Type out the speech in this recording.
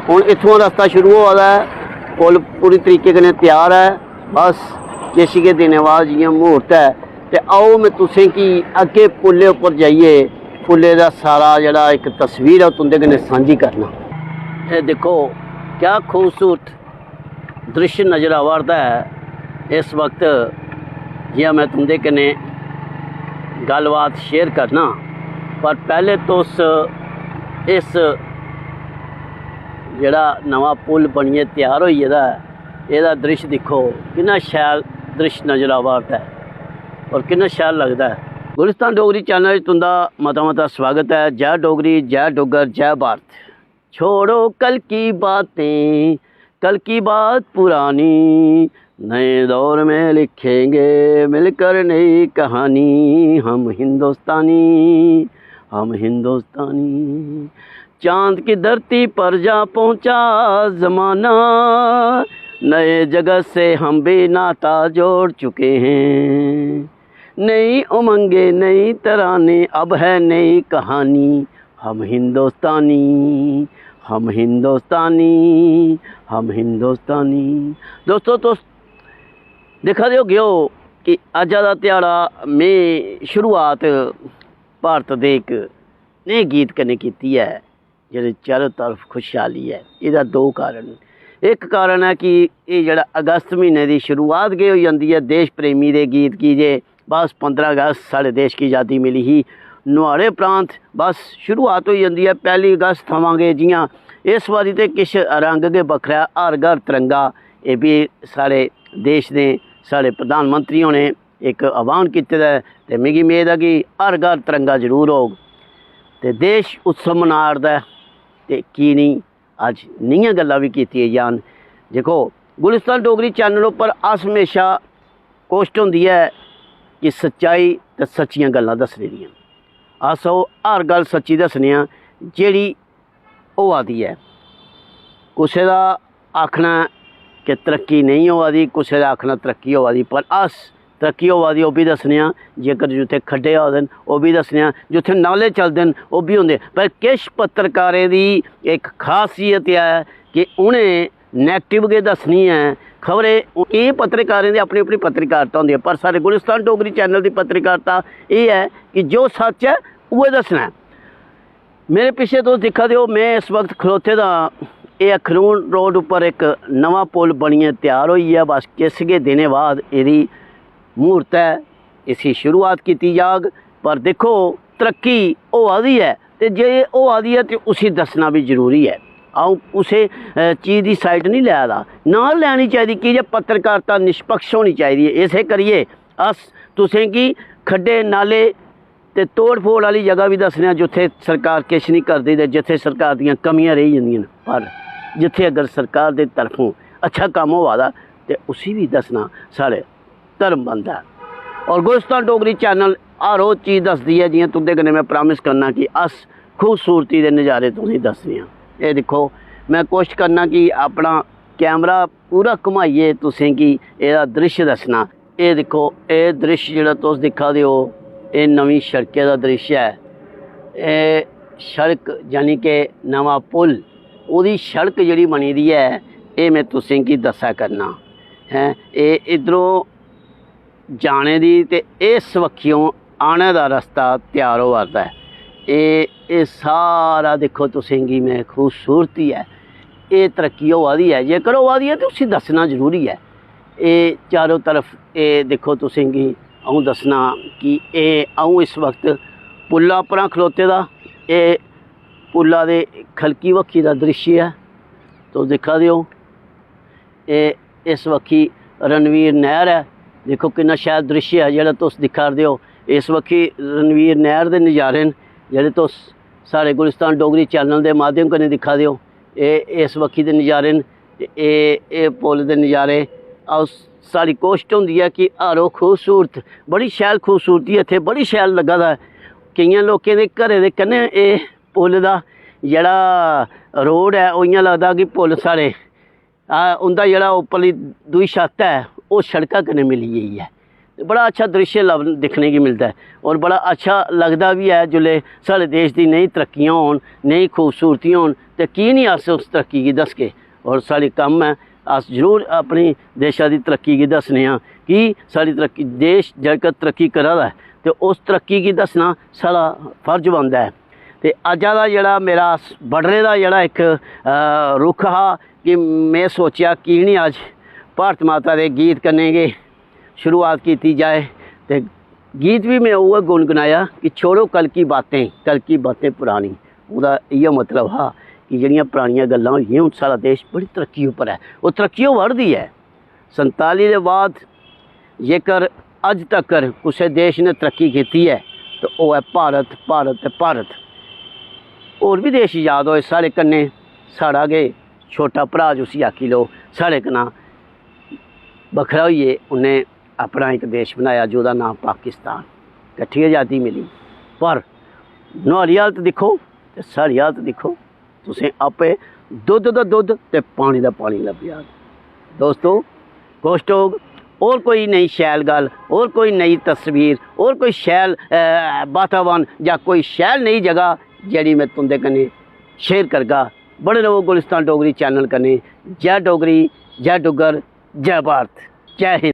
हुण इत्थों रस्ता शुरू होआ दा है, पुल पूरी तरीके कन्नै तैयार है। बस किश गै दिनें बाद जियां मुहूर्त है ते आओ मैं तुसें कि अग्गे पुलै उप्पर जाइए पुलै दा सारा जेह्ड़ा इक तस्वीर है तुंदे कन्नै सांझी करना। ये देखो क्या खूबसूरत दृश्य नज़र आवा है इस वक्त, जियां मैं तुंदे कन्नै गलबात शेयर करना। पर पहले तुस इस जेह्ड़ा नवा पुल बनिए तैयार हो गेदा है, एह्दा दृश्य दिक्खो किन्ना शैल दृश्य नज़र आवा है और किन्ना शैल लगता है। गुलिस्तान डोगरी चैनल तुंदा मता मता स्वागत है। जय डोगरी, जय डोगर, जय भारत। छोड़ो कल की बातें, कल की बात पुरानी, नए दौर में लिखेंगे मिलकर नई कहानी। हम हिंदुस्तानी, हम हिंदुस्तानी। चांद की धरती पर जा पहुंचा ज़माना, नए जगत से हम भी नाता जोड़ चुके हैं। नई उमंगे, नई तराने, अब है नई कहानी। हम हिंदुस्तानी, हम हिंदुस्तानी, हम हिंदुस्तानी। दोस्तों तो देखा दे गयो कि अज दा ध्याड़ा में शुरुआत भारत दे एक नए गीत कन्नै कीती है जेह्दे चारों तरफ खुशहाली है। इहदा दो कारण, एक कारण है कि ये जेह्ड़ा अगस्त महीने की शुरुआत गै हो जाती है देश प्रेमी दे गीत की, जे बस 15 अगस्त साढ़े देश की आज़ादी मिली ही, नुआढ़े प्रांत बस शुरुआत हो जाती है 1 अगस्त थमां गै। जियां इस बारी तो किश रंग गै बखरा, हर घर तिरंगा। ये भी साढ़े देश ने साढ़े प्रधानमंत्री होने एक आह्वान कीते दा है ते मिगी मेद है कि हर घर तिरंगा जरूर होग ते देश उत्सव मना'रदा है। ते की नहीं अज नेहियां गल्लां भी कीतियां जान। देखो गुलिस्तान डोगरी चैनल पर अस हमेशा कोशिश होंदी है कि सच्चाई ते सच्चियां गल्लां दस्सने दियां। अस हर गल सच्ची दस्सने आं जेह्ड़ी होआ दी है। कुसै दा आखना कि तरक्की नहीं होआ दी, कुसै दा आखना तरक्की होआ दी, पर अस तरक्की होआ दी ओह् बी दस्सने आं। जेकर जित्थे खड्डे होए दे न ओह् बी दस्सने आं, जित्थे नाले चलदे न ओह् बी होंदे। पर किश पत्रकारें दी एक खासियत है कि उ'नें नैगेटिव गै दस्सनी है खबरें। एह् पत्रकारें दी अपनी अपनी पत्रकारिता होंदी है, पर साढ़े गुलिस्तान डोगरी चैनल की पत्रकारिता ये है कि जो सच है उ'ऐ दस्सना है। मेरे पिछे तुस दिक्खा दे हो मैं इस वक्त खलोते दा, ये अखनूर रोड उपर एक नवा पुल बनिए तैयार होई है। बस किस गै दिनें बाद एह्दी मुहूर्त है, इसी शुरुआत की जाग। पर देखो तरक्की होआ दी है ते जे होआ दी है तो उसी दस्सना भी जरूरी है। अ'ऊं उसे चीज़ की साइड नहीं लै दा, ना लैनी चाहिए कि जे पत्रकारिता निष्पक्ष होनी चाहिए। इसे करिए अस तुसें कि खड्डे नाले ते तोड़ फोड़ वाली जगह भी दस्सने जिथे सरकार किश नहीं करती ते जिथे सरकार दियां कमियां रेही जंदियां। पर जिथे अगर सरकार दे तरफों अच्छा काम होआ दा ते उसी भी दस्सना साढ़े धर्म बनदा है। और गुलिस्तान डोगरी चैनल हर रोज़ चीज़ दसदी है, जियां तुंदे कन्नै मैं प्रामिस करना कि अस खूबसूरती दे नज़ारे तुसें दस्सने आं। ये दिक्खो मैं कोशिश करना कि अपना कैमरा पूरा घुमाइए तुसें कि एह्दा दृश्य दस्सना। ये दिक्खो ये दृश्य जेह्ड़ा तुस दिक्खा दे हो ये नवीं सड़कै दा दृश्य है। ये सड़क यानी कि नवा पुल, ओह्दी सड़क जेह्ड़ी बनी दी है ये मैं तुसें गी दस्सा करना है। एह् इद्धरों जाने दी ते इस बक्खियों आने दा रस्ता तैयार होआ दा है। ये सारा देखो तुसें गी मैं खूबसूरती है, ये तरक्की होआ दी है। जेकर होआ दी है तो उसी दस्सना जरूरी है। ये चारों तरफ ये देखो तुसें गी अ'ऊं दस्सना कि अ'ऊं इस वक्त पुल्ला परा खलोते दा, ये पुल्ला दे खलकी बक्खी दा दृश्य है। तुस दिक्खा दे हो ये इस बक्खी रणवीर नहर है। देखो किन्ना शैल दृश्य है जेह्ड़ा तुस दिक्खा दे हो। इस बक्खी रणवीर नहर दे नज़ारे न जेह्ड़े तुस साढ़े गुलिस्तान डोगरी चैनल के माध्यम कन्नै दिक्खा दे हो। इस बक्खी दे नज़ारे न, ये पुल दे नज़ारे। साड़ी कोशिश होंदी है कि हर खूबसूरत बड़ी शैल खूबसूरती इत्थे बड़ी शैल लग्गा दा है। केइयां लोकें दे घरें दे कन्नै एह् पुल दा जेह्ड़ा रोड है ओह् इ'यां लगदा कि पुल साढ़े उंदा जेह्ड़ा उपरली दूई छत्त है ओह् सड़का कन्नै मिली गेई है। बड़ा अच्छा दृश्य दिखने की मिलता है और बड़ा अच्छा लगता भी है जिसले साढ़े देश की नई तरक्कियां होन, नई खूबसूरतियां होन तो की नहीं अस उस तरक्की की दस के। और साढ़े कम है अस जरूर अपनी देशा की तरक्की की दसने कि साड़ी तरक्की देश जेकर तरक्की करा दा है तो उस तरक्की की दसना साड़ा फर्ज बनता है। तो अज्ज दा जेह्ड़ा मेरा बडरे दा जेह्ड़ा एक रुख हा कि मैं सोचा कि नहीं अज भारत माता के गीत कन्नै गै शुरुआत की जाए। तो गीत भी मैं उ'ऐ गुनगुनाया कि छोड़ो कल की बातें पुरानी। ओह्दा इ'यै मतलब हा कि जेह्ड़ियां पुरानियां गल्लां होइयां हून साढ़ा देश बड़ी तरक्की उप्पर है, वो तरक्की बढ़दी है। 47 के बाद जेकर अज तकर किसी देश ने तरक्की की है तो वह है भारत, भारत ते भारत। होर भी देश याद होए साढ़े कन्नै, साढ़ा गै छोटा भरा जिसी आखी लो, साढ़े कन्नै बखरा होइए उन्हें अपना एक देश बनाया जोदा नाम पाकिस्तान। कट्ठी आज़ादी मिली पर नुहाड़ी हालत दिक्खो ते साढ़ी हालत दिक्खो, तुसें आपे दुद्ध दा दुद्ध ते पानी दा पानी लब्भी जाग। दोस्तों कोस्टोग और कोई नई शैल गल, और कोई नई तस्वीर, और कोई शैल वातावरण या कोई शैल नई जगह जेह्ड़ी मैं तुंदे कन्नै शेयर करगा। बने रहो गुलिस्तान डोगरी चैनल कन्नै। जय डोगरी, जय डुग्गर, जय भारत, जय हिंद।